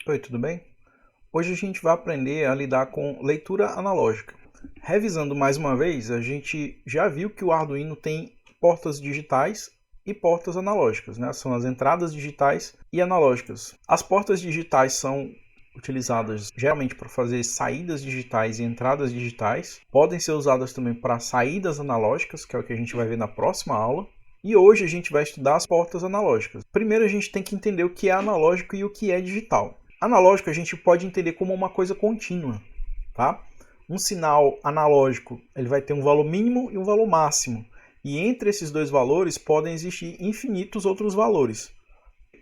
Oi, tudo bem? Hoje a gente vai aprender a lidar com leitura analógica. Revisando mais uma vez, a gente já viu que o Arduino tem portas digitais e portas analógicas, né? São as entradas digitais e analógicas. As portas digitais são utilizadas geralmente para fazer saídas digitais e entradas digitais. Podem ser usadas também para saídas analógicas, que é o que a gente vai ver na próxima aula. E hoje a gente vai estudar as portas analógicas. Primeiro a gente tem que entender o que é analógico e o que é digital. Analógico a gente pode entender como uma coisa contínua, tá? Um sinal analógico ele vai ter um valor mínimo e um valor máximo. E entre esses dois valores podem existir infinitos outros valores.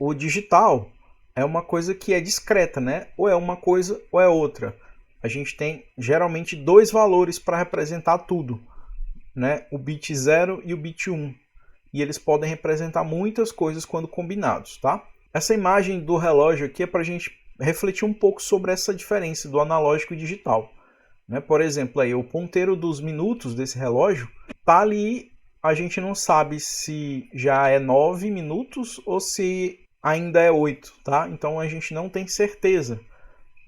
O digital é uma coisa que é discreta, né? Ou é uma coisa ou é outra. A gente tem geralmente dois valores para representar tudo, né? O bit 0 e o bit 1. E eles podem representar muitas coisas quando combinados, tá? Essa imagem do relógio aqui é para a gente refletir um pouco sobre essa diferença do analógico e digital. Né? Por exemplo, aí, o ponteiro dos minutos desse relógio tá ali, a gente não sabe se já é 9 minutos ou se ainda é 8, tá? Então a gente não tem certeza.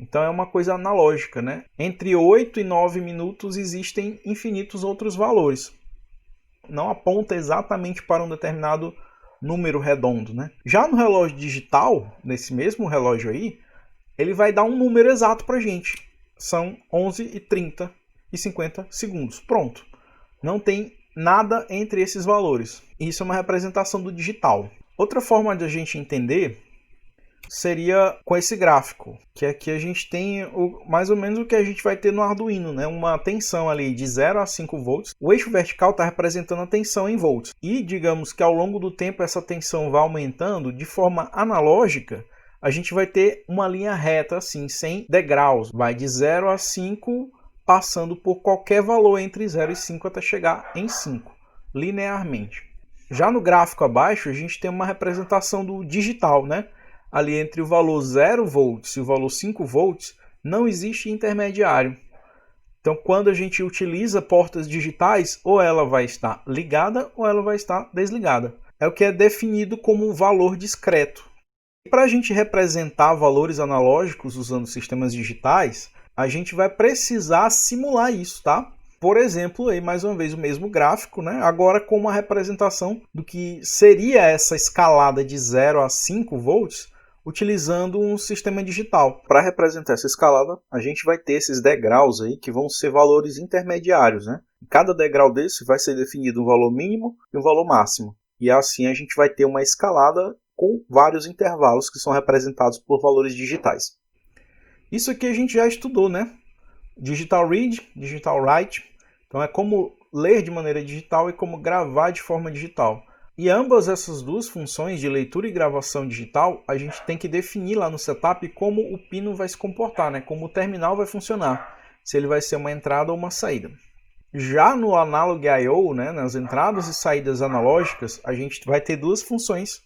Então é uma coisa analógica, né? Entre 8 e 9 minutos existem infinitos outros valores. Não aponta exatamente para um determinado número redondo, né? Já no relógio digital, nesse mesmo relógio aí, ele vai dar um número exato para a gente. São 11 e 30 e 50 segundos. Pronto. Não tem nada entre esses valores. Isso é uma representação do digital. Outra forma de a gente entender seria com esse gráfico, que aqui a gente tem mais ou menos o que a gente vai ter no Arduino, né? Uma tensão ali de 0 a 5 volts. O eixo vertical está representando a tensão em volts. E digamos que ao longo do tempo essa tensão vai aumentando de forma analógica. A gente vai ter uma linha reta assim, sem degraus. Vai de 0 a 5, passando por qualquer valor entre 0 e 5 até chegar em 5, linearmente. Já no gráfico abaixo, a gente tem uma representação do digital, né? Ali entre o valor 0 volts e o valor 5 volts, não existe intermediário. Então, quando a gente utiliza portas digitais, ou ela vai estar ligada ou ela vai estar desligada. É o que é definido como um valor discreto. Para a gente representar valores analógicos usando sistemas digitais, a gente vai precisar simular isso, tá? Por exemplo, aí mais uma vez o mesmo gráfico, né? Agora com uma representação do que seria essa escalada de 0 a 5 volts, utilizando um sistema digital. Para representar essa escalada, a gente vai ter esses degraus aí que vão ser valores intermediários, né? Cada degrau desse vai ser definido um valor mínimo e um valor máximo. E assim a gente vai ter uma escalada com vários intervalos que são representados por valores digitais. Isso aqui a gente já estudou, né? Digital read, digital write. Então é como ler de maneira digital e como gravar de forma digital. E ambas essas duas funções de leitura e gravação digital, a gente tem que definir lá no setup como o pino vai se comportar, né? Como o terminal vai funcionar, se ele vai ser uma entrada ou uma saída. Já no Analog I/O, né, nas entradas e saídas analógicas, a gente vai ter duas funções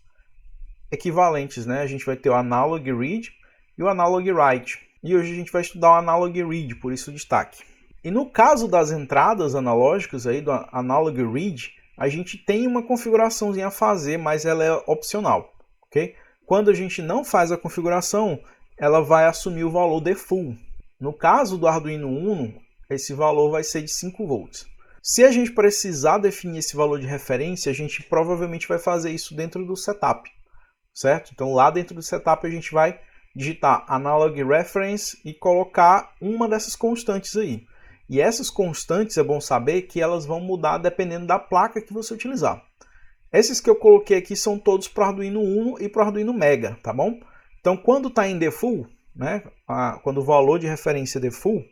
equivalentes, né? A gente vai ter o Analog Read e o Analog Write. E hoje a gente vai estudar o Analog Read, por isso o destaque. E no caso das entradas analógicas aí do Analog Read, a gente tem uma configuraçãozinha a fazer, mas ela é opcional, ok? Quando a gente não faz a configuração, ela vai assumir o valor default. No caso do Arduino Uno, esse valor vai ser de 5 volts. Se a gente precisar definir esse valor de referência, a gente provavelmente vai fazer isso dentro do setup, certo? Então lá dentro do setup a gente vai digitar analog reference e colocar uma dessas constantes aí. E essas constantes é bom saber que elas vão mudar dependendo da placa que você utilizar. Esses que eu coloquei aqui são todos para o Arduino Uno e para o Arduino Mega, tá bom? Então quando está em default, né, quando o valor de referência é default,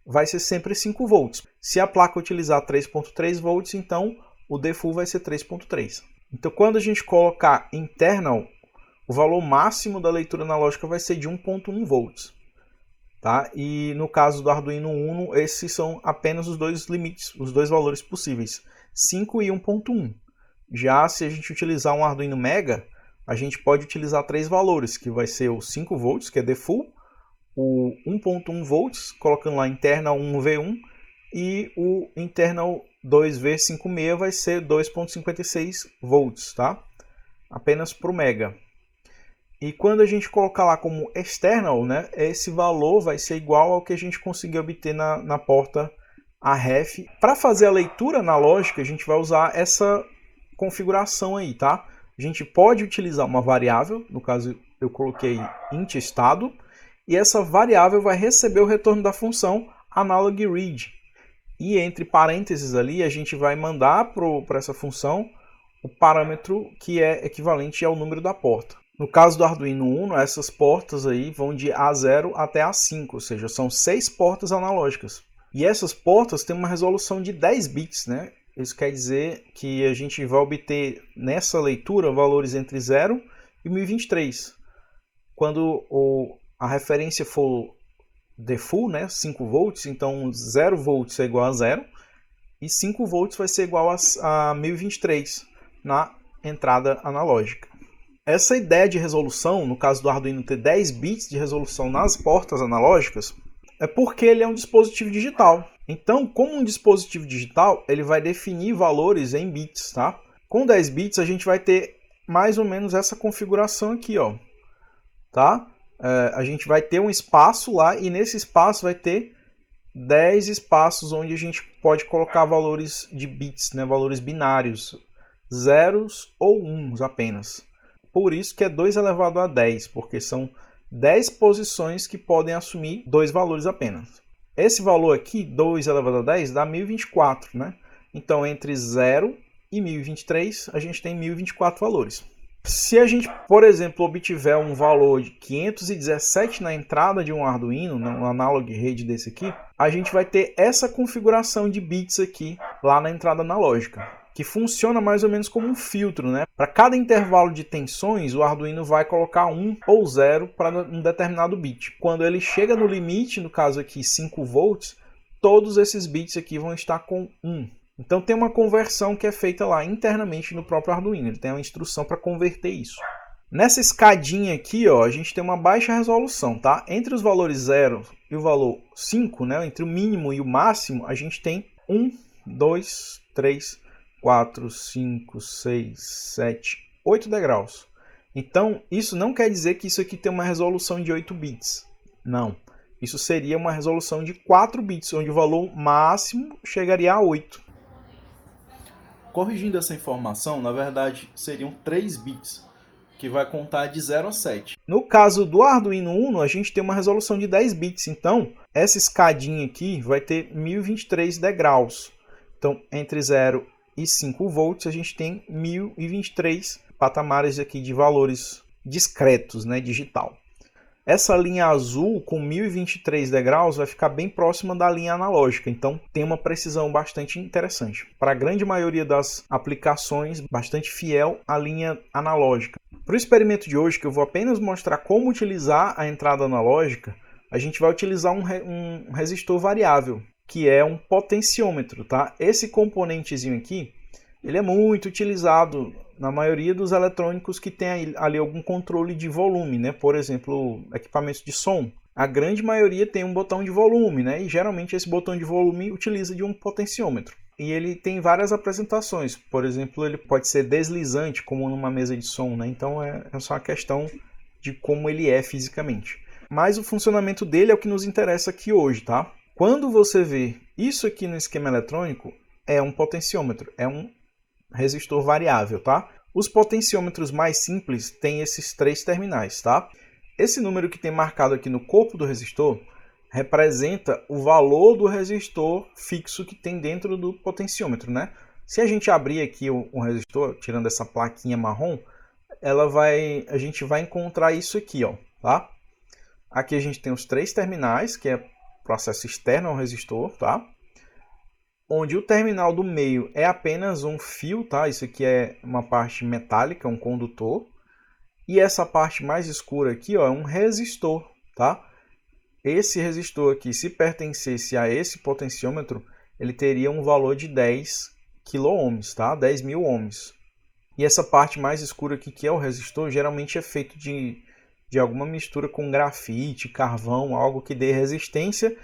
vai ser sempre 5 volts. Se a placa utilizar 3.3 volts, então o default vai ser 3.3. Então quando a gente colocar internal, o valor máximo da leitura analógica vai ser de 1.1 volts. Tá? E no caso do Arduino Uno, esses são apenas os dois limites, os dois valores possíveis, 5 e 1.1. Já se a gente utilizar um Arduino Mega, a gente pode utilizar três valores, que vai ser o 5 volts, que é default, o 1.1 volts, colocando lá internal 1V1, e o internal 2V56 vai ser 2.56 volts, tá? Apenas para o Mega. E quando a gente colocar lá como external, né, esse valor vai ser igual ao que a gente conseguiu obter na porta AREF. Para fazer a leitura analógica, a gente vai usar essa configuração aí, tá? A gente pode utilizar uma variável, no caso eu coloquei int estado, e essa variável vai receber o retorno da função analogRead. E entre parênteses ali, a gente vai mandar para essa função o parâmetro que é equivalente ao número da porta. No caso do Arduino Uno, essas portas aí vão de A0 até A5, ou seja, são 6 portas analógicas. E essas portas têm uma resolução de 10 bits, né? Isso quer dizer que a gente vai obter nessa leitura valores entre 0 e 1023. Quando a referência for default, né, 5 volts, então 0 volts é igual a 0 e 5 volts vai ser igual a 1023 na entrada analógica. Essa ideia de resolução, no caso do Arduino ter 10 bits de resolução nas portas analógicas, é porque ele é um dispositivo digital. Então, como um dispositivo digital, ele vai definir valores em bits, tá? Com 10 bits a gente vai ter mais ou menos essa configuração aqui, ó, tá? A gente vai ter um espaço lá e nesse espaço vai ter 10 espaços onde a gente pode colocar valores de bits, né? Valores binários, zeros ou uns apenas. Por isso que é 2 elevado a 10, porque são 10 posições que podem assumir 2 valores apenas. Esse valor aqui, 2 elevado a 10, dá 1024, né? Então, entre 0 e 1023, a gente tem 1024 valores. Se a gente, por exemplo, obtiver um valor de 517 na entrada de um Arduino, um analogRead desse aqui, a gente vai ter essa configuração de bits aqui, lá na entrada analógica, que funciona mais ou menos como um filtro, né? Para cada intervalo de tensões, o Arduino vai colocar 1 ou 0 para um determinado bit. Quando ele chega no limite, no caso aqui 5 volts, todos esses bits aqui vão estar com 1. Então tem uma conversão que é feita lá internamente no próprio Arduino. Ele tem uma instrução para converter isso. Nessa escadinha aqui, ó, a gente tem uma baixa resolução, tá? Entre os valores 0 e o valor 5, né? Entre o mínimo e o máximo, a gente tem 1, 2, 3, 4, 5, 6, 7, 8 degraus. Então, isso não quer dizer que isso aqui tem uma resolução de 8 bits. Não. Isso seria uma resolução de 4 bits, onde o valor máximo chegaria a 8. Corrigindo essa informação, na verdade, seriam 3 bits, que vai contar de 0 a 7. No caso do Arduino Uno, a gente tem uma resolução de 10 bits. Então, essa escadinha aqui vai ter 1023 degraus. Então, entre 0 e 5 volts, a gente tem 1023 patamares aqui de valores discretos, né, digital. Essa linha azul com 1023 degraus vai ficar bem próxima da linha analógica, então tem uma precisão bastante interessante. Para a grande maioria das aplicações, bastante fiel à linha analógica. Para o experimento de hoje, que eu vou apenas mostrar como utilizar a entrada analógica, a gente vai utilizar um resistor variável, que é um potenciômetro, tá? Esse componentezinho aqui, ele é muito utilizado na maioria dos eletrônicos que tem ali algum controle de volume, né? Por exemplo, equipamentos de som. A grande maioria tem um botão de volume, né? E geralmente esse botão de volume utiliza de um potenciômetro. E ele tem várias apresentações. Por exemplo, ele pode ser deslizante, como numa mesa de som, né? Então é só uma questão de como ele é fisicamente. Mas o funcionamento dele é o que nos interessa aqui hoje, tá? Quando você vê isso aqui no esquema eletrônico, é um potenciômetro, é um resistor variável, tá? Os potenciômetros mais simples têm esses 3 terminais, tá? Esse número que tem marcado aqui no corpo do resistor representa o valor do resistor fixo que tem dentro do potenciômetro, né? Se a gente abrir aqui um resistor, tirando essa plaquinha marrom, a gente vai encontrar isso aqui, ó, tá? Aqui a gente tem os 3 terminais, que é processo externo ao resistor, tá? Onde o terminal do meio é apenas um fio, tá? Isso aqui é uma parte metálica, um condutor. E essa parte mais escura aqui, ó, é um resistor, tá? Esse resistor aqui, se pertencesse a esse potenciômetro, ele teria um valor de 10 kΩ, tá? 10.000 ohms. E essa parte mais escura aqui, que é o resistor, geralmente é feito de alguma mistura com grafite, carvão, algo que dê resistência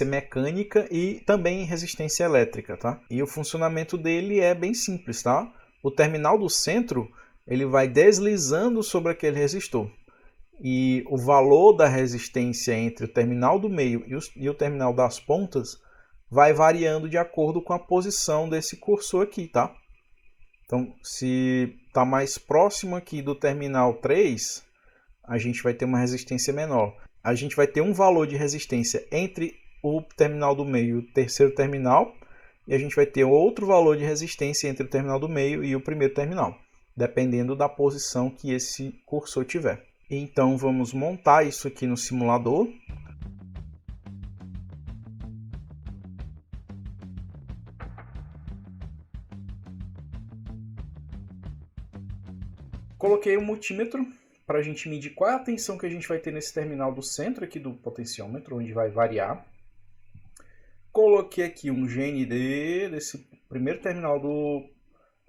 mecânica e também resistência elétrica, tá? E o funcionamento dele é bem simples, tá? O terminal do centro ele vai deslizando sobre aquele resistor. E o valor da resistência entre o terminal do meio e o terminal das pontas vai variando de acordo com a posição desse cursor aqui, tá? Então, se está mais próximo aqui do terminal 3, a gente vai ter uma resistência menor. A gente vai ter um valor de resistência entre o terminal do meio e o terceiro terminal, e a gente vai ter outro valor de resistência entre o terminal do meio e o primeiro terminal, dependendo da posição que esse cursor tiver. Então, vamos montar isso aqui no simulador. Coloquei o multímetro para a gente medir qual é a tensão que a gente vai ter nesse terminal do centro aqui do potenciômetro, onde vai variar. Coloquei aqui um GND desse primeiro terminal do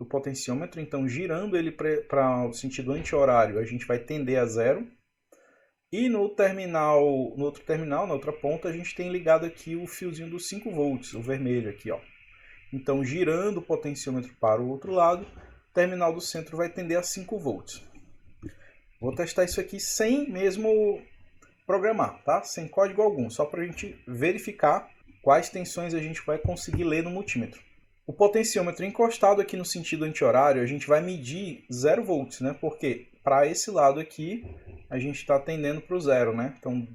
potenciômetro, então girando ele para o sentido anti-horário, a gente vai tender a zero. E no outro terminal, na outra ponta, a gente tem ligado aqui o fiozinho dos 5 volts, o vermelho aqui, ó. Então, girando o potenciômetro para o outro lado, o terminal do centro vai tender a 5 volts. Vou testar isso aqui sem mesmo programar, tá? Sem código algum, só para a gente verificar quais tensões a gente vai conseguir ler no multímetro. O potenciômetro encostado aqui no sentido anti-horário, a gente vai medir 0 volts, né? Porque para esse lado aqui, a gente está tendendo para o zero, né? Então,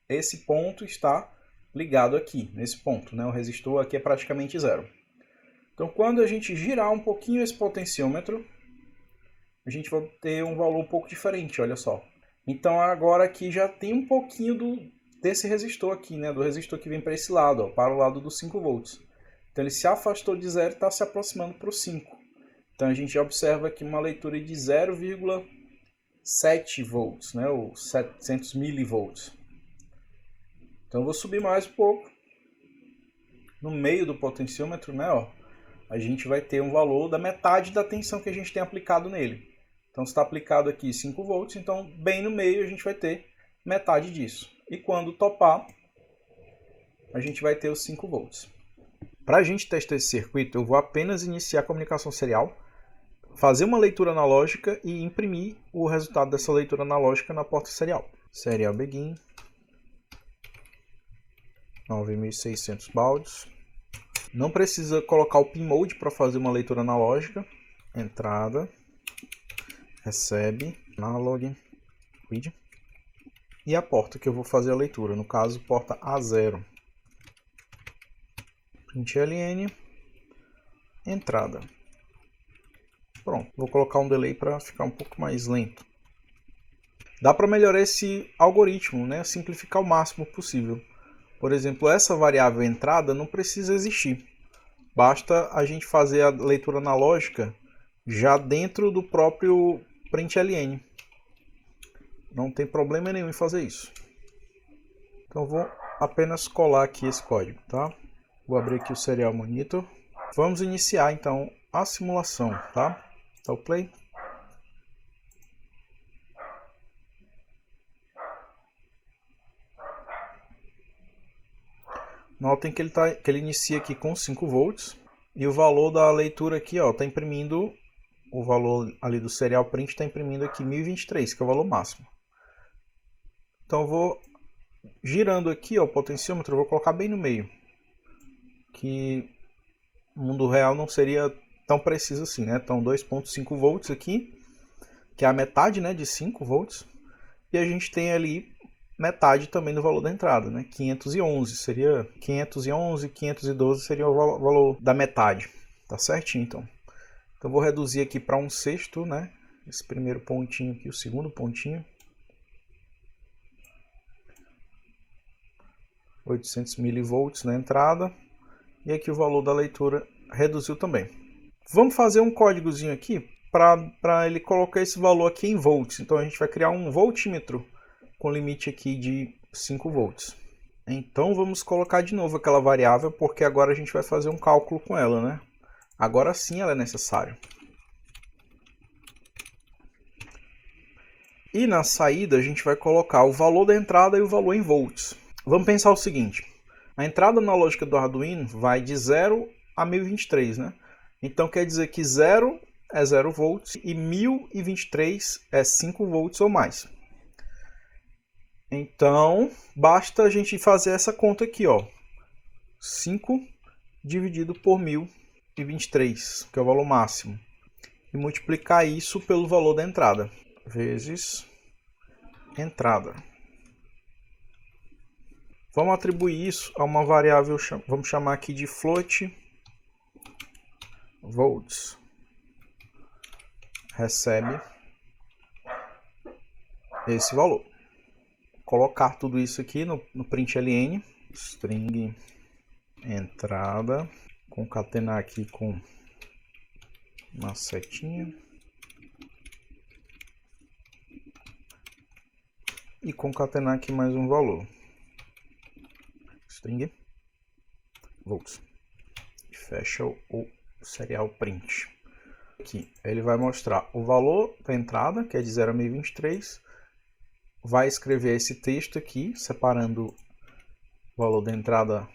esse ponto está ligado aqui, nesse ponto, né? O resistor aqui é praticamente zero. Então, quando a gente girar um pouquinho esse potenciômetro, a gente vai ter um valor um pouco diferente, olha só. Então, agora aqui já tem um pouquinho desse resistor aqui, né? Do resistor que vem para esse lado, ó, para o lado dos 5 volts. Então, ele se afastou de zero e está se aproximando para o 5. Então, a gente observa aqui uma leitura de 0,7 volts, né? Ou 700 milivolts. Então, eu vou subir mais um pouco. No meio do potenciômetro, né? Ó, a gente vai ter um valor da metade da tensão que a gente tem aplicado nele. Então, está aplicado aqui 5 volts, então bem no meio a gente vai ter metade disso. E quando topar, a gente vai ter os 5 volts. Para a gente testar esse circuito, eu vou apenas iniciar a comunicação serial, fazer uma leitura analógica e imprimir o resultado dessa leitura analógica na porta serial. Serial begin, 9.600 baldes. Não precisa colocar o pin mode para fazer uma leitura analógica. Entrada, recebe, analog, read. E a porta que eu vou fazer a leitura, no caso, porta A0. Print LN, entrada. Pronto, vou colocar um delay para ficar um pouco mais lento. Dá para melhorar esse algoritmo, né? Simplificar o máximo possível. Por exemplo, essa variável entrada não precisa existir. Basta a gente fazer a leitura analógica já dentro do próprio println. Não tem problema nenhum em fazer isso. Então vou apenas colar aqui esse código, tá? Vou abrir aqui o Serial Monitor. Vamos iniciar então a simulação, tá? Dá o play. Notem que ele inicia aqui com 5 volts e o valor da leitura aqui, ó, está imprimindo o valor ali do serial print, está imprimindo aqui 1023, que é o valor máximo. Então eu vou girando aqui, ó, o potenciômetro, eu vou colocar bem no meio, que no mundo real não seria tão preciso assim, né? Então 2.5 volts aqui, que é a metade, né, de 5 volts, e a gente tem ali metade também do valor da entrada, né? 511 seria 511, 512 seria o valor da metade, tá certinho então. Então vou reduzir aqui para 1/6, né? Esse primeiro pontinho aqui, o segundo pontinho. 800 milivolts na entrada. E aqui o valor da leitura reduziu também. Vamos fazer um códigozinho aqui para ele colocar esse valor aqui em volts. Então a gente vai criar um voltímetro com limite aqui de 5 volts. Então vamos colocar de novo aquela variável, porque agora a gente vai fazer um cálculo com ela, né? Agora sim ela é necessária. E na saída a gente vai colocar o valor da entrada e o valor em volts. Vamos pensar o seguinte, a entrada analógica do Arduino vai de 0 a 1023, né? Então quer dizer que 0 é 0 volts e 1023 é 5 volts ou mais. Então, basta a gente fazer essa conta aqui, ó. 5 dividido por 1023, que é o valor máximo. E multiplicar isso pelo valor da entrada, vezes entrada. Vamos atribuir isso a uma variável, vamos chamar aqui de float volts. Recebe esse valor. Colocar tudo isso aqui no println, string entrada, concatenar aqui com uma setinha e concatenar aqui mais um valor, string volts, e fecha o serial print. Aqui ele vai mostrar o valor da entrada, que é de 0 a 1023, vai escrever esse texto aqui, separando o valor da entrada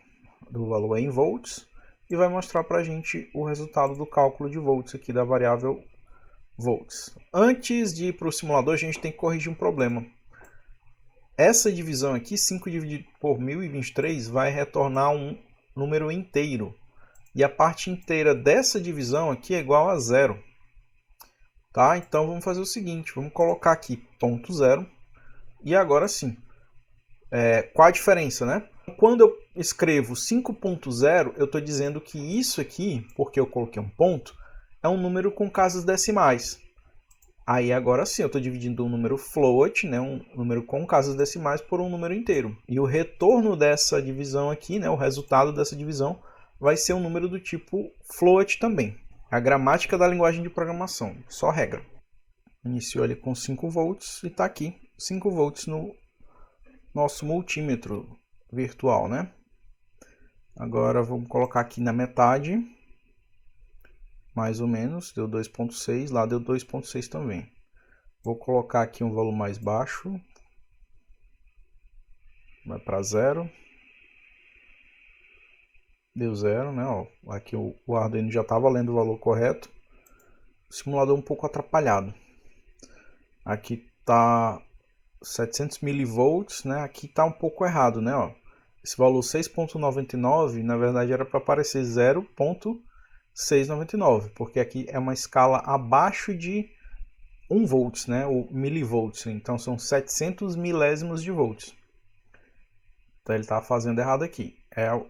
do valor em volts, e vai mostrar para a gente o resultado do cálculo de volts aqui da variável volts. Antes de ir para o simulador, a gente tem que corrigir um problema. Essa divisão aqui, 5 dividido por 1023, vai retornar um número inteiro. E a parte inteira dessa divisão aqui é igual a 0. Tá? Então vamos fazer o seguinte, vamos colocar aqui ponto 0. E agora sim, qual a diferença, né? Quando eu escrevo 5.0, eu estou dizendo que isso aqui, porque eu coloquei um ponto, é um número com casas decimais. Aí agora sim, eu estou dividindo um número float, né, um número com casas decimais, por um número inteiro. E o retorno dessa divisão aqui, né, o resultado dessa divisão, vai ser um número do tipo float também. A gramática da linguagem de programação, só regra. Iniciou ali com 5 volts e está aqui 5 volts no nosso multímetro virtual, né? Agora vamos colocar aqui na metade, mais ou menos, deu 2.6, lá deu 2.6 também. Vou colocar aqui um valor mais baixo, vai para 0. Deu 0, né? Ó, aqui o Arduino já estava lendo o valor correto. O simulador um pouco atrapalhado. Aqui está 700 milivolts, né? Aqui está um pouco errado, né? Ó, esse valor 6.99, na verdade era para aparecer 0.699, porque aqui é uma escala abaixo de 1 volts, né? O milivolts, então são 700 milésimos de volts. Então ele está fazendo errado aqui.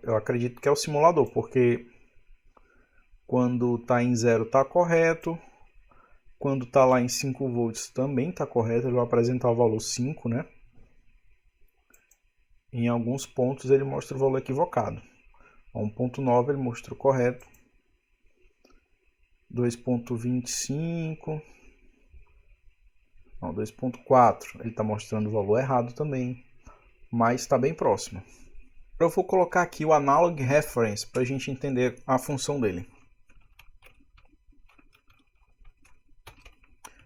Eu acredito que é o simulador, porque quando está em 0 está correto, quando está lá em 5 volts também está correto, ele vai apresentar o valor 5, né? Em alguns pontos ele mostra o valor equivocado. 1.9 ele mostrou correto, 2.25, não, 2.4 ele está mostrando o valor errado também, mas está bem próximo. Eu vou colocar aqui o Analog Reference para a gente entender a função dele.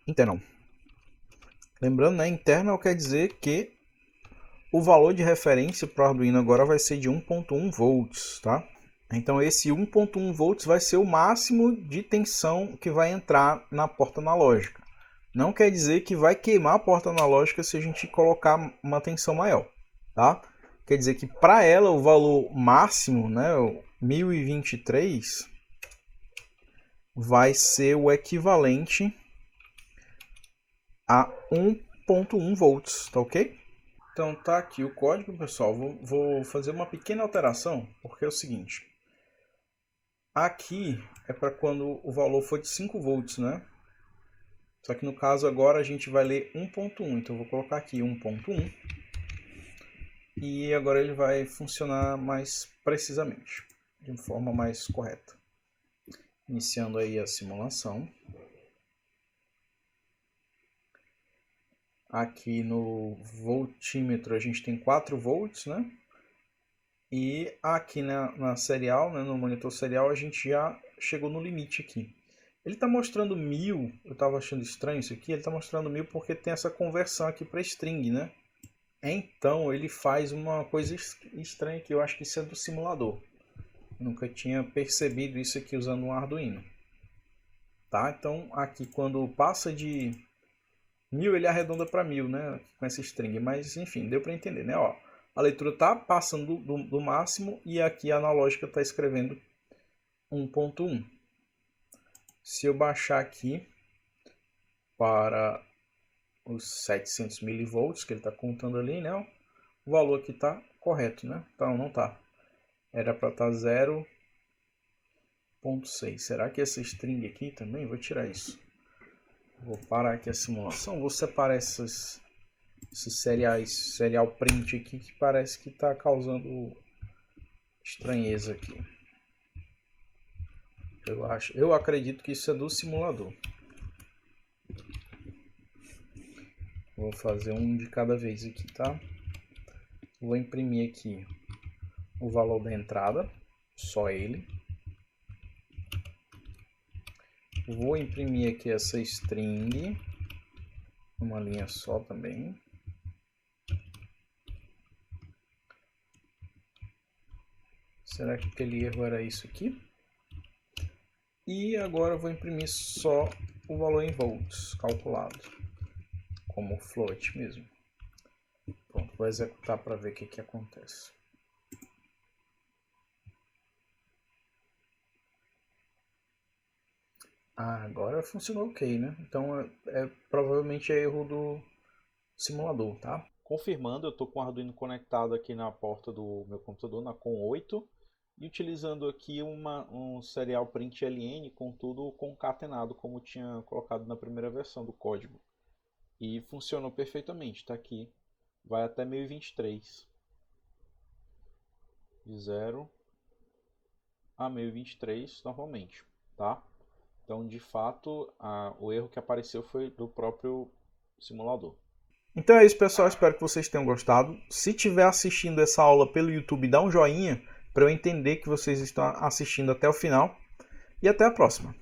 Internal. Lembrando, né, internal quer dizer que o valor de referência para o Arduino agora vai ser de 1.1 volts, tá? Então esse 1.1 volts vai ser o máximo de tensão que vai entrar na porta analógica. Não quer dizer que vai queimar a porta analógica se a gente colocar uma tensão maior, tá? Quer dizer que para ela o valor máximo, né, o 1023, vai ser o equivalente a 1.1 volts, tá ok? Então tá aqui o código, pessoal. Vou fazer uma pequena alteração, porque é o seguinte. Aqui é para quando o valor for de 5 volts, né? Só que no caso agora a gente vai ler 1.1, então eu vou colocar aqui 1.1. E agora ele vai funcionar mais precisamente, de forma mais correta. Iniciando aí a simulação. Aqui no voltímetro a gente tem 4 volts, né? E aqui na serial, né, no monitor serial, a gente já chegou no limite aqui. Ele está mostrando 1000, eu estava achando estranho isso aqui, ele está mostrando 1000 porque tem essa conversão aqui para string, né? Então ele faz uma coisa estranha aqui, eu acho que isso é do simulador. Eu nunca tinha percebido isso aqui usando um Arduino. tá? Então aqui quando passa de 1000 ele arredonda para 1000, né? Com essa string, mas enfim, deu para entender, né? Ó, a leitura tá passando do máximo e aqui a analógica está escrevendo 1.1. Se eu baixar aqui para os 700 milivolts que ele está contando ali, né? O valor aqui está correto, né? Então não tá. Era para estar 0.6. Será que essa string aqui também? Vou tirar isso. Vou parar aqui a simulação. Vou separar esses serial print aqui que parece que está causando estranheza aqui. Eu acredito que isso é do simulador. Vou fazer um de cada vez aqui, tá? Vou imprimir aqui o valor da entrada, só ele. Vou imprimir aqui essa string, uma linha só também. Será que aquele erro era isso aqui? E agora eu vou imprimir só o valor em volts calculado, como float mesmo. Pronto, vou executar para ver o que acontece. Agora funcionou ok, né? Então provavelmente é erro do simulador, tá? Confirmando, eu estou com o Arduino conectado aqui na porta do meu computador, na COM 8, e utilizando aqui um serial print LN com tudo concatenado, como tinha colocado na primeira versão do código. E funcionou perfeitamente, está aqui. Vai até 1023. De 0 a 1023 normalmente, tá? Então, de fato, o erro que apareceu foi do próprio simulador. Então é isso, pessoal. Espero que vocês tenham gostado. Se estiver assistindo essa aula pelo YouTube, dá um joinha para eu entender que vocês estão assistindo até o final. E até a próxima.